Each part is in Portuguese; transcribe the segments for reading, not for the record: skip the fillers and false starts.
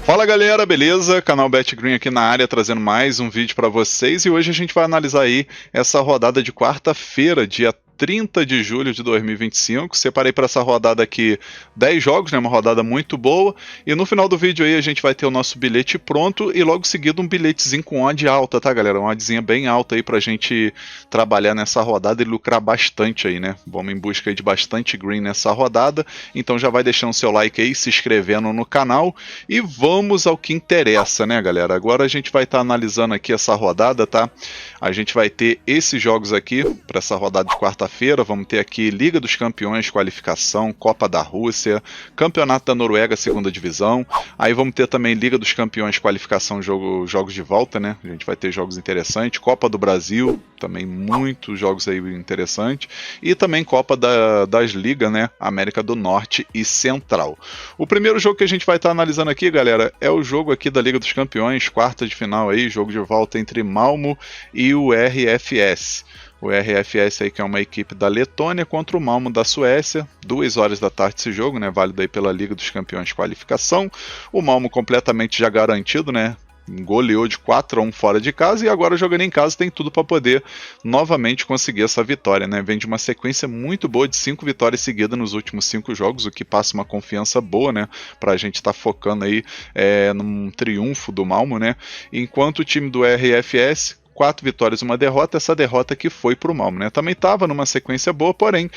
Fala galera, beleza? Canal BetGreen aqui na área trazendo mais um vídeo para vocês e hoje a gente vai analisar aí essa rodada de quarta-feira, dia 30 de julho de 2025. Separei para essa rodada aqui 10 jogos, né? Uma rodada muito boa. E no final do vídeo aí a gente vai ter o nosso bilhete pronto e logo seguido um bilhetezinho com odd alta, tá galera? Uma oddzinha bem alta aí pra gente trabalhar nessa rodada e lucrar bastante aí, né? Vamos em busca aí de bastante green nessa rodada. Então já vai deixando seu like aí, se inscrevendo no canal e vamos ao que interessa, né galera? Agora a gente vai estar analisando aqui essa rodada, tá? A gente vai ter esses jogos aqui para essa rodada de quarta-feira. Vamos ter aqui Liga dos Campeões, qualificação, Copa da Rússia, Campeonato da Noruega, segunda divisão. Aí vamos ter também Liga dos Campeões, qualificação, jogos de volta, né? A gente vai ter jogos interessantes. Copa do Brasil, também muitos jogos aí interessantes. E também Copa das Ligas, né? América do Norte e Central. O primeiro jogo que a gente vai estar analisando aqui, galera, é o jogo aqui da Liga dos Campeões, quarta de final aí, jogo de volta entre Malmo e o RFS. O RFS aí que é uma equipe da Letônia contra o Malmo da Suécia, 2 horas da tarde esse jogo, né, válido aí pela Liga dos Campeões qualificação. O Malmo completamente já garantido, né, goleou de 4-1 fora de casa e agora jogando em casa tem tudo para poder novamente conseguir essa vitória, né, vem de uma sequência muito boa de 5 vitórias seguidas nos últimos 5 jogos, o que passa uma confiança boa, né, para a gente estar focando aí num triunfo do Malmo, né, enquanto o time do RFS 4 vitórias e uma derrota, essa derrota que foi para o Malmo, né? Também estava numa sequência boa, porém,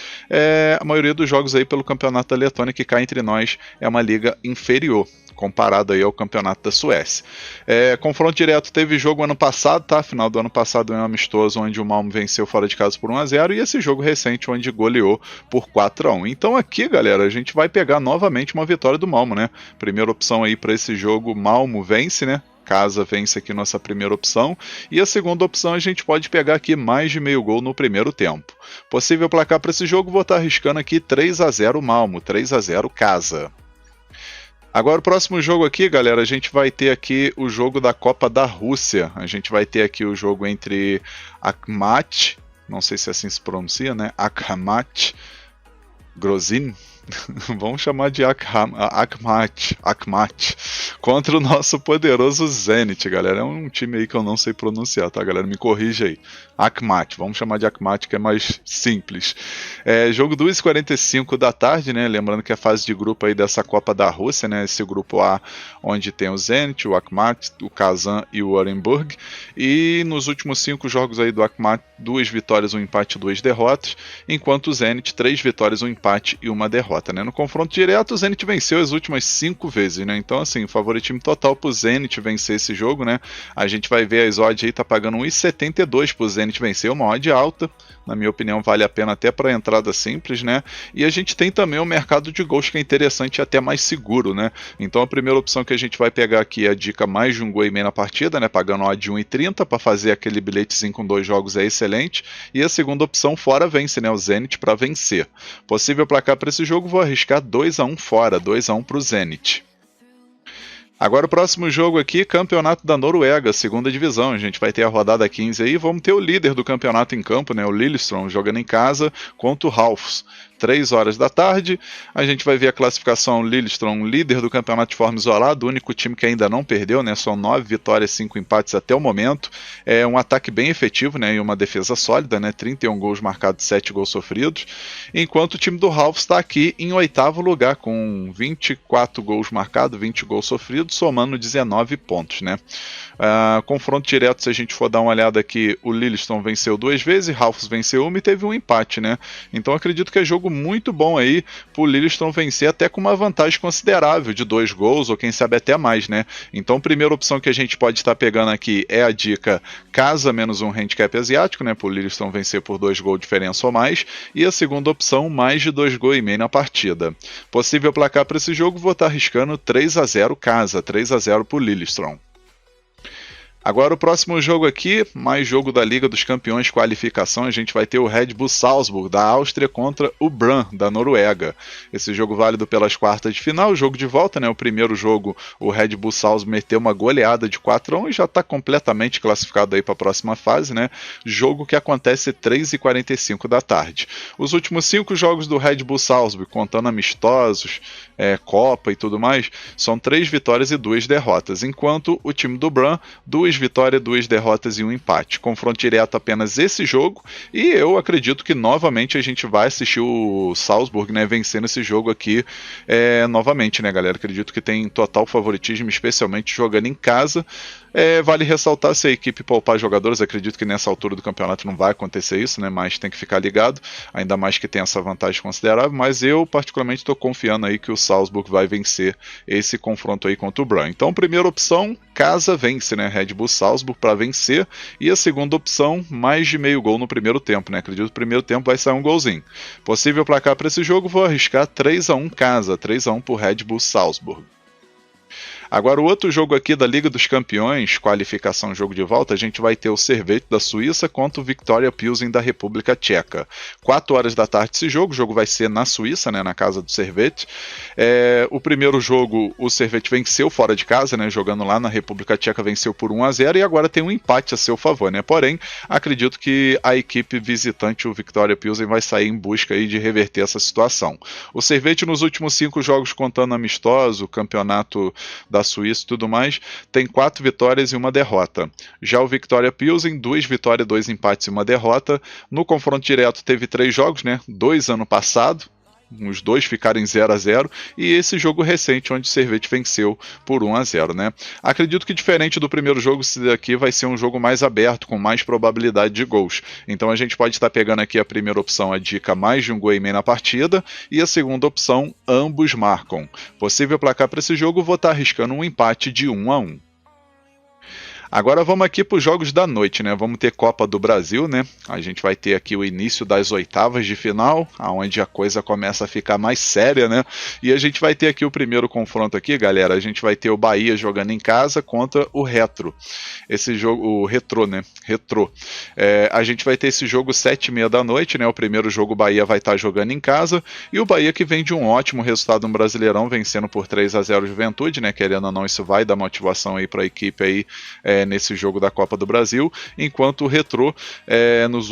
a maioria dos jogos aí pelo campeonato da Letônia, que cá entre nós é uma liga inferior, comparado aí ao campeonato da Suécia. Confronto direto teve jogo ano passado, tá? Final do ano passado é um amistoso onde o Malmo venceu fora de casa por 1-0 e esse jogo recente onde goleou por 4-1. Então aqui, galera, a gente vai pegar novamente uma vitória do Malmo, né? Primeira opção aí para esse jogo, Malmo vence, né? Casa vence aqui nossa primeira opção, e a segunda opção a gente pode pegar aqui mais de meio gol no primeiro tempo. Possível placar para esse jogo, vou estar arriscando aqui 3-0 Malmo, 3-0 Casa. Agora o próximo jogo aqui, galera, a gente vai ter aqui o jogo da Copa da Rússia. A gente vai ter aqui o jogo entre Akhmat, não sei se assim se pronuncia, né? Akhmat Grozny. Vamos chamar de Akhmat, contra o nosso poderoso Zenit, galera. É um time aí que eu não sei pronunciar, tá, galera? Me corrija aí. Akhmat, vamos chamar de Akhmat, que é mais simples. Jogo 2h45 da tarde, né? Lembrando que é a fase de grupo aí dessa Copa da Rússia, né? Esse grupo A, onde tem o Zenit, o Akhmat, o Kazan e o Orenburg. E nos últimos 5 jogos aí do Akhmat, 2 vitórias, 1 empate e 2 derrotas, enquanto o Zenit, 3 vitórias, 1 empate e 1 derrota. Né? No confronto direto, o Zenit venceu as últimas 5 vezes, né? Então, assim, favoritismo total pro Zenit vencer esse jogo, né? A gente vai ver as odds aí, tá pagando 1,72 pro Zenit vencer, uma odd alta. Na minha opinião, vale a pena até para entrada simples, né? E a gente tem também o mercado de gols que é interessante e até mais seguro, né? Então, a primeira opção que a gente vai pegar aqui é a dica mais de 1 gol e meio na partida, né? Pagando odd de 1,30 para fazer aquele bilhetezinho com 2 jogos é excelente. E a segunda opção, fora vence, né? O Zenit para vencer. Possível placar para esse jogo, vou arriscar 2-1 fora, 2-1 para o Zenit. Agora o próximo jogo aqui, Campeonato da Noruega, segunda divisão. A gente vai ter a rodada 15 aí, vamos ter o líder do campeonato em campo, né, o Lillestrøm, jogando em casa contra o Ralfs. 3 horas da tarde, a gente vai ver a classificação Lillestrøm, líder do campeonato de forma isolada, o único time que ainda não perdeu, né? São 9 vitórias, 5 empates até o momento. É um ataque bem efetivo, né? E uma defesa sólida, né? 31 gols marcados, 7 gols sofridos. Enquanto o time do Ralfs está aqui em 8º lugar, com 24 gols marcados, 20 gols sofridos, somando 19 pontos, né? Confronto direto, se a gente for dar uma olhada aqui, o Lillestrøm venceu 2 vezes, Ralfs venceu 1 e teve um empate, né? Então acredito que é jogo muito bom aí pro Lillestrøm vencer, até com uma vantagem considerável de 2 gols, ou quem sabe até mais, né? Então a primeira opção que a gente pode estar pegando aqui é a dica casa menos um handicap asiático, né? Pro Lillestrøm vencer por 2 gols de diferença ou mais, e a segunda opção, mais de 2 gols e meio na partida. Possível placar para esse jogo, vou estar arriscando 3-0 casa, 3-0 pro Lillestrøm. Agora o próximo jogo aqui, mais jogo da Liga dos Campeões qualificação, a gente vai ter o Red Bull Salzburg da Áustria contra o Brann da Noruega. Esse jogo válido pelas quartas de final, jogo de volta, né? O primeiro jogo o Red Bull Salzburg meteu uma goleada de 4-1 e já está completamente classificado aí para a próxima fase, né? Jogo que acontece 3h45 da tarde. Os últimos 5 jogos do Red Bull Salzburg, contando amistosos, Copa e tudo mais, são 3 vitórias e 2 derrotas, enquanto o time do Brann, 2 vitórias, 2 derrotas e 1 empate. Confronto direto apenas esse jogo, e eu acredito que novamente a gente vai assistir o Salzburg, né, vencendo esse jogo aqui novamente, né, galera? Acredito que tem total favoritismo, especialmente jogando em casa. Vale ressaltar, se a equipe poupar jogadores, acredito que nessa altura do campeonato não vai acontecer isso, né, mas tem que ficar ligado, ainda mais que tem essa vantagem considerável, mas eu particularmente estou confiando aí que o Salzburg vai vencer esse confronto aí contra o Brann. Então, primeira opção, casa vence, né, Red Bull Salzburg para vencer, e a segunda opção, mais de meio gol no primeiro tempo, né, acredito que no primeiro tempo vai sair um golzinho. Possível placar para esse jogo, vou arriscar 3-1 casa, 3-1 por Red Bull Salzburg. Agora o outro jogo aqui da Liga dos Campeões, qualificação jogo de volta, a gente vai ter o Servette da Suíça contra o Viktoria Pilsen da República Tcheca. 4 horas da tarde esse jogo, o jogo vai ser na Suíça, né, na casa do Servette. O primeiro jogo o Servette venceu fora de casa, né, jogando lá na República Tcheca, venceu por 1-0 e agora tem um empate a seu favor, né? Porém, acredito que a equipe visitante, o Viktoria Pilsen, vai sair em busca aí de reverter essa situação. O Servette nos últimos 5 jogos, contando amistoso, o campeonato da Suíça e tudo mais, tem 4 vitórias e 1 derrota. Já o Viktoria Pilsen, 2 vitórias, 2 empates e 1 derrota. No confronto direto teve 3 jogos, né? 2 ano passado, os 2 ficaram em 0-0, e esse jogo recente onde o Servette venceu por 1-0, né? Acredito que diferente do primeiro jogo, esse daqui vai ser um jogo mais aberto, com mais probabilidade de gols. Então a gente pode estar pegando aqui a primeira opção, a dica mais de um gol e meio na partida, e a segunda opção, ambos marcam. Possível placar para esse jogo, vou estar arriscando um empate de 1-1. Agora vamos aqui para os jogos da noite, né? Vamos ter Copa do Brasil, né? A gente vai ter aqui o início das oitavas de final, onde a coisa começa a ficar mais séria, né? E a gente vai ter aqui o primeiro confronto aqui, galera. A gente vai ter o Bahia jogando em casa contra o Retro. Esse jogo, o Retrô, né? Retrô. A gente vai ter esse jogo 7h30 da noite, né? O primeiro jogo o Bahia vai estar jogando em casa, e o Bahia que vem de um ótimo resultado no Brasileirão, vencendo por 3-0 o Juventude, né? Querendo ou não, isso vai dar motivação aí para a equipe aí nesse jogo da Copa do Brasil, enquanto o Retrô nos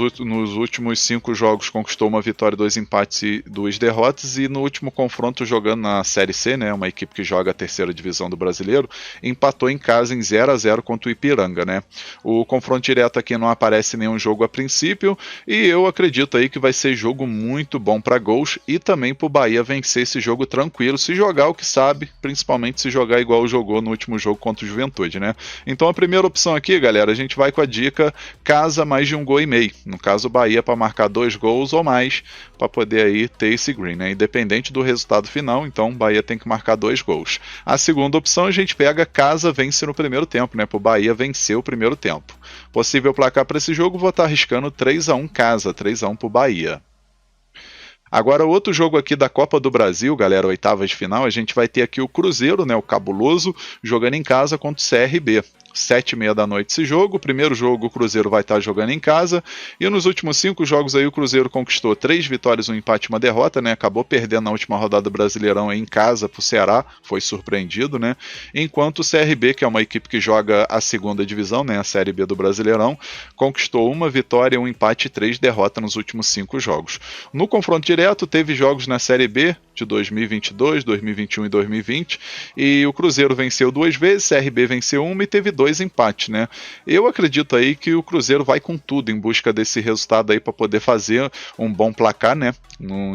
últimos 5 jogos conquistou uma vitória, 2 empates e 2 derrotas, e no último confronto jogando na Série C, né, uma equipe que joga a terceira divisão do Brasileiro, empatou em casa em 0-0 contra o Ipiranga, né? O confronto direto aqui não aparece nenhum jogo a princípio, e eu acredito aí que vai ser jogo muito bom para gols, e também para o Bahia vencer esse jogo tranquilo, se jogar o que sabe, principalmente se jogar igual jogou no último jogo contra o Juventude, né? Então a primeira opção aqui, galera, a gente vai com a dica casa mais de um gol e meio. No caso, o Bahia para marcar 2 gols ou mais, para poder aí ter esse green, né? Independente do resultado final, então o Bahia tem que marcar 2 gols. A segunda opção a gente pega casa vence no primeiro tempo, né? Para o Bahia vencer o primeiro tempo. Possível placar para esse jogo, vou estar arriscando 3-1 casa, 3-1 para o Bahia. Agora, outro jogo aqui da Copa do Brasil, galera, oitavas de final, a gente vai ter aqui o Cruzeiro, né, o cabuloso, jogando em casa contra o CRB. 7h30 da noite esse jogo. O primeiro jogo o Cruzeiro vai estar jogando em casa, e nos últimos 5 jogos aí o Cruzeiro conquistou 3 vitórias, 1 empate e 1 derrota, né? Acabou perdendo na última rodada do Brasileirão aí em casa pro Ceará, foi surpreendido, né? Enquanto o CRB, que é uma equipe que joga a segunda divisão, né, a Série B do Brasileirão, conquistou 1 vitória, 1 empate e 3 derrotas nos últimos 5 jogos. No confronto direto teve jogos na Série B de 2022, 2021 e 2020, e o Cruzeiro venceu 2 vezes, CRB venceu 1 e teve 2 empates, né? Eu acredito aí que o Cruzeiro vai com tudo em busca desse resultado aí para poder fazer um bom placar, né?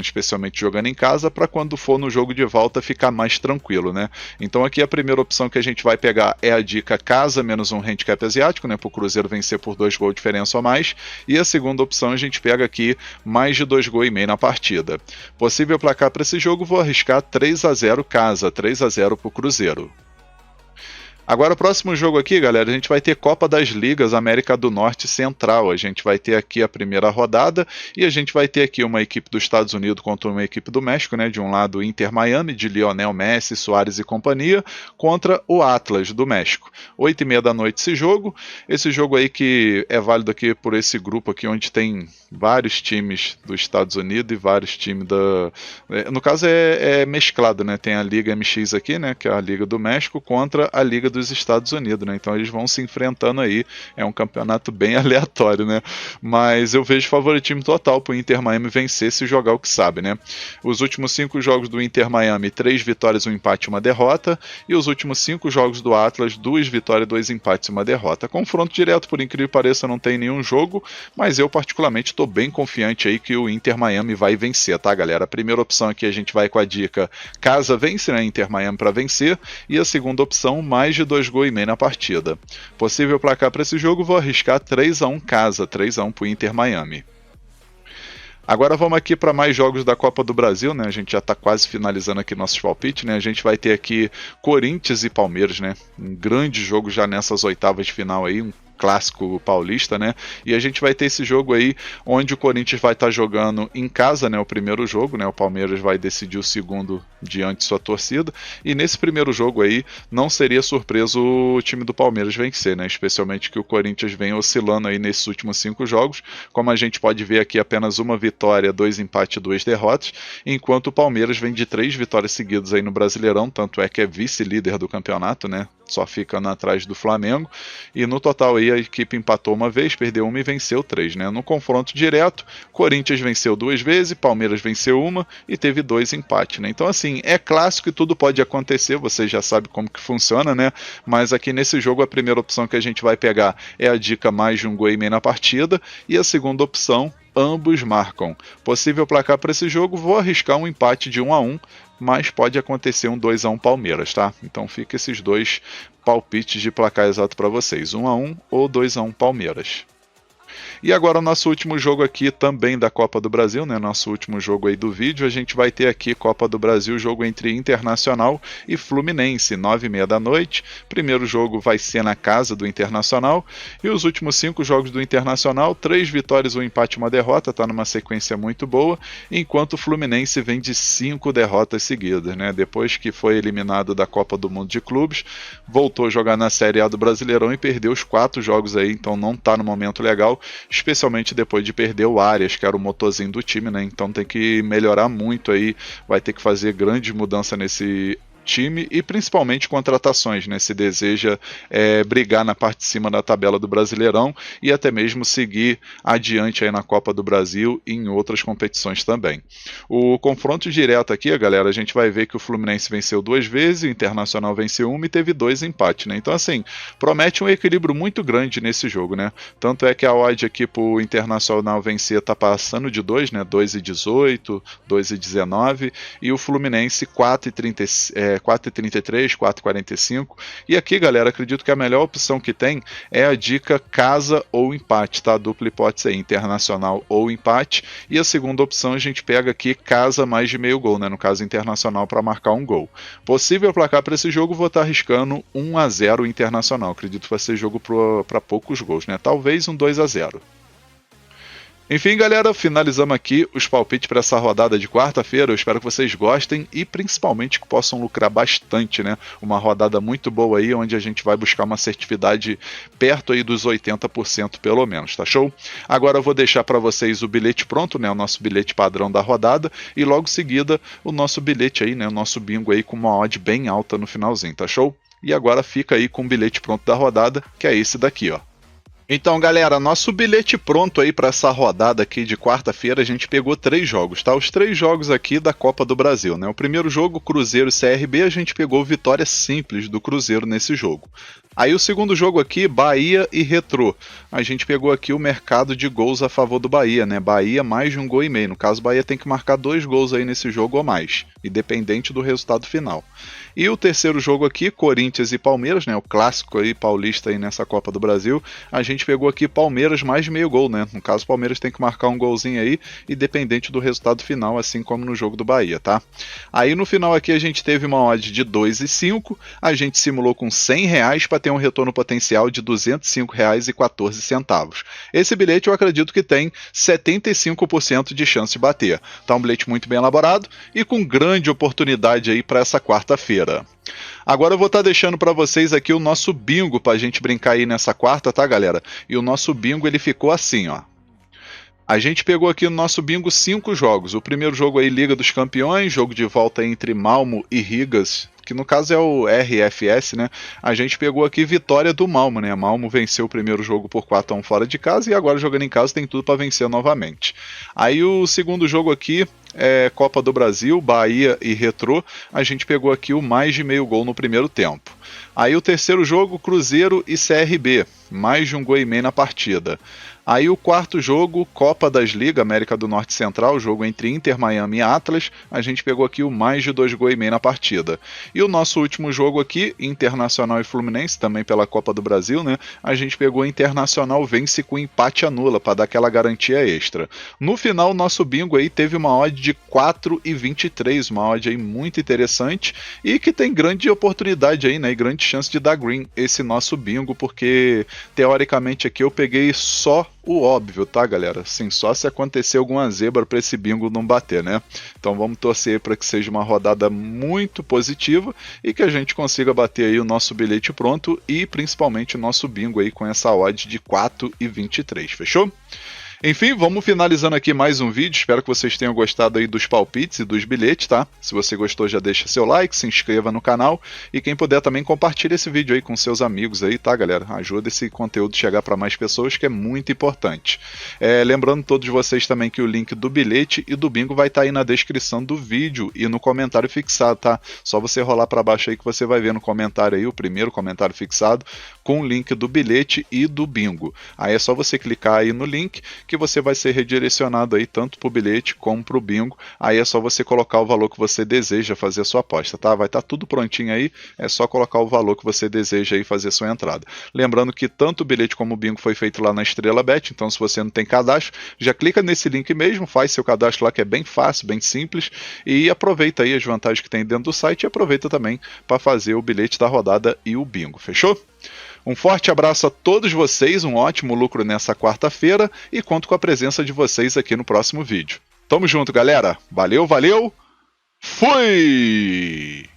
Especialmente jogando em casa, para quando for no jogo de volta ficar mais tranquilo, né? Então aqui a primeira opção que a gente vai pegar é a dica casa menos um handicap asiático, né? Para o Cruzeiro vencer por 2 gols de diferença ou mais, e a segunda opção a gente pega aqui mais de 2 gols e meio na partida. Possível placar para esse jogo, vou arriscar 3-0 casa, 3-0 para o Cruzeiro. Agora, o próximo jogo aqui, galera, a gente vai ter Copa das Ligas América do Norte Central. A gente vai ter aqui a primeira rodada e a gente vai ter aqui uma equipe dos Estados Unidos contra uma equipe do México, né? De um lado, o Inter Miami, de Lionel Messi, Suárez e companhia, contra o Atlas do México. 8h30 da noite esse jogo. Esse jogo aí que é válido aqui por esse grupo aqui, onde tem vários times dos Estados Unidos e vários times da... No caso é mesclado, né? Tem a Liga MX aqui, né? Que é a Liga do México, contra a Liga dos Estados Unidos, né? Então eles vão se enfrentando aí. É um campeonato bem aleatório, né? Mas eu vejo favoritismo total pro Inter Miami vencer se jogar o que sabe, né? Os últimos 5 jogos do Inter Miami, 3 vitórias, 1 empate e 1 derrota. E os últimos 5 jogos do Atlas, 2 vitórias, 2 empates e 1 derrota. Confronto direto, por incrível que pareça, não tem nenhum jogo, mas eu particularmente estou bem confiante aí que o Inter Miami vai vencer, tá, galera? A primeira opção aqui a gente vai com a dica casa vence, né? Inter Miami para vencer. E a segunda opção, mais de 2,5 gols na partida. Possível placar para esse jogo, vou arriscar 3-1 casa, 3-1 para o Inter Miami. Agora vamos aqui para mais jogos da Copa do Brasil, né? A gente já está quase finalizando aqui nossos palpites, né? A gente vai ter aqui Corinthians e Palmeiras, né? Um grande jogo já nessas oitavas de final aí, um clássico paulista, né? E a gente vai ter esse jogo aí, onde o Corinthians vai estar jogando em casa, né? O primeiro jogo, né? O Palmeiras vai decidir o segundo diante de sua torcida. E nesse primeiro jogo aí, não seria surpresa o time do Palmeiras vencer, né? Especialmente que o Corinthians vem oscilando aí nesses últimos 5 jogos. Como a gente pode ver aqui, apenas uma vitória, 2 empates e 2 derrotas, enquanto o Palmeiras vem de 3 vitórias seguidas aí no Brasileirão, tanto é que é vice-líder do campeonato, né? Só ficando atrás do Flamengo. E no total aí a equipe empatou uma vez, perdeu uma e venceu 3, né? No confronto direto, Corinthians venceu 2 vezes, Palmeiras venceu uma e teve 2 empates, né? Então assim, é clássico e tudo pode acontecer, você já sabe como que funciona, né? Mas aqui nesse jogo a primeira opção que a gente vai pegar é a dica mais de 1,5 gols na partida e a segunda opção, ambos marcam. Possível placar para esse jogo, vou arriscar um empate de 1-1, mas pode acontecer um 2-1 Palmeiras, tá? Então fica esses dois palpites de placar exato para vocês, 1-1 ou 2-1 Palmeiras. E agora o nosso último jogo aqui também da Copa do Brasil, né? Nosso último jogo aí do vídeo, a gente vai ter aqui Copa do Brasil, jogo entre Internacional e Fluminense, 9h30 da noite. Primeiro jogo vai ser na casa do Internacional e os últimos 5 jogos do Internacional, 3 vitórias, 1 empate e 1 derrota, tá numa sequência muito boa, enquanto o Fluminense vem de 5 derrotas seguidas, né? Depois que foi eliminado da Copa do Mundo de Clubes, voltou a jogar na Série A do Brasileirão e perdeu os 4 jogos aí, então não tá no momento legal, especialmente depois de perder o Arias, que era o motorzinho do time, né? Então tem que melhorar muito aí, vai ter que fazer grande mudança nesse time e principalmente contratações, né? Se deseja brigar na parte de cima da tabela do Brasileirão e até mesmo seguir adiante aí na Copa do Brasil e em outras competições também. O confronto direto aqui, galera, a gente vai ver que o Fluminense venceu 2 vezes, o Internacional venceu 1 e teve 2 empates, né? Então assim, promete um equilíbrio muito grande nesse jogo, né? Tanto é que a odd aqui pro Internacional vencer tá passando de 2, né? 2,18, 2,19 e o Fluminense 4,33, 4,45. E aqui, galera, acredito que a melhor opção que tem é a dica casa ou empate, tá? Dupla hipótese aí, Internacional ou empate. E a segunda opção a gente pega aqui casa mais de meio gol, né? No caso, Internacional para marcar 1 gol. Possível placar para esse jogo, vou estar arriscando 1-0 Internacional. Acredito que vai ser jogo para poucos gols, né? Talvez um 2-0. Enfim, galera, finalizamos aqui os palpites para essa rodada de quarta-feira. Eu espero que vocês gostem e principalmente que possam lucrar bastante, né? Uma rodada muito boa aí, onde a gente vai buscar uma assertividade perto aí dos 80% pelo menos, tá show? Agora eu vou deixar para vocês o bilhete pronto, né? O nosso bilhete padrão da rodada e logo em seguida o nosso bilhete aí, né? O nosso bingo aí com uma odd bem alta no finalzinho, tá show? E agora fica aí com o bilhete pronto da rodada, que é esse daqui, ó. Então, galera, nosso bilhete pronto aí para essa rodada aqui de quarta-feira, a gente pegou 3 jogos, tá? Os 3 jogos aqui da Copa do Brasil, né? O primeiro jogo, Cruzeiro e CRB, a gente pegou vitória simples do Cruzeiro nesse jogo. Aí o segundo jogo aqui, Bahia e Retrô. A gente pegou aqui o mercado de gols a favor do Bahia, né? Bahia mais de 1,5 gols. No caso, o Bahia tem que marcar 2 gols aí nesse jogo ou mais, independente do resultado final. E o terceiro jogo aqui, Corinthians e Palmeiras, né? O clássico aí paulista aí nessa Copa do Brasil. A gente gente pegou aqui Palmeiras mais de meio gol, né? No caso, o Palmeiras tem que marcar um golzinho aí, independente do resultado final, assim como no jogo do Bahia, tá? Aí no final aqui a gente teve uma odd de 2,5, a gente simulou com R$100 para ter um retorno potencial de R$205,14. Esse bilhete eu acredito que tem 75% de chance de bater. Tá um bilhete muito bem elaborado e com grande oportunidade aí para essa quarta-feira. Agora eu vou estar deixando para vocês aqui o nosso bingo para a gente brincar aí nessa quarta, tá, galera? E o nosso bingo ele ficou assim, ó. A gente pegou aqui no nosso bingo 5 jogos. O primeiro jogo aí, Liga dos Campeões, jogo de volta entre Malmo e Rigas, que no caso é o RFS, né? A gente pegou aqui vitória do Malmo, né? Malmo venceu o primeiro jogo por 4-1 fora de casa e agora jogando em casa tem tudo para vencer novamente. Aí o segundo jogo aqui é Copa do Brasil, Bahia e Retrô. A gente pegou aqui o mais de meio gol no primeiro tempo. Aí o terceiro jogo, Cruzeiro e CRB, mais de um gol e meio na partida. Aí o quarto jogo, Copa das Ligas, América do Norte e Central, jogo entre Inter, Miami e Atlas, a gente pegou aqui o mais de 2 gols e meio na partida. E o nosso último jogo aqui, Internacional e Fluminense, também pela Copa do Brasil, né? A gente pegou Internacional vence com empate anula, para dar aquela garantia extra. No final, o nosso bingo aí teve uma odd de 4,23, uma odd aí muito interessante e que tem grande oportunidade aí, né? E grande chance de dar green esse nosso bingo, porque teoricamente aqui eu peguei só o óbvio, tá, galera? Sim, só se acontecer alguma zebra para esse bingo não bater, né? Então vamos torcer para que seja uma rodada muito positiva e que a gente consiga bater aí o nosso bilhete pronto e principalmente o nosso bingo aí com essa odd de 4,23, fechou? Enfim, vamos finalizando aqui mais um vídeo, espero que vocês tenham gostado aí dos palpites e dos bilhetes, tá? Se você gostou já deixa seu like, se inscreva no canal e quem puder também compartilha esse vídeo aí com seus amigos aí, tá, galera? Ajuda esse conteúdo a chegar para mais pessoas, que é muito importante. Lembrando todos vocês também que o link do bilhete e do bingo vai estar aí na descrição do vídeo e no comentário fixado, tá? Só você rolar para baixo aí que você vai ver no comentário aí, o primeiro comentário fixado, com o link do bilhete e do bingo. Aí é só você clicar aí no link que você vai ser redirecionado aí tanto para o bilhete como para o bingo. Aí é só você colocar o valor que você deseja fazer a sua aposta, tá? Vai estar tudo prontinho aí, é só colocar o valor que você deseja aí fazer a sua entrada. Lembrando que tanto o bilhete como o bingo foi feito lá na Estrela Bet, então se você não tem cadastro, já clica nesse link mesmo, faz seu cadastro lá que é bem fácil, bem simples e aproveita aí as vantagens que tem dentro do site e aproveita também para fazer o bilhete da rodada e o bingo, fechou? Um forte abraço a todos vocês, um ótimo lucro nessa quarta-feira e conto com a presença de vocês aqui no próximo vídeo. Tamo junto, galera. Valeu, valeu. Fui!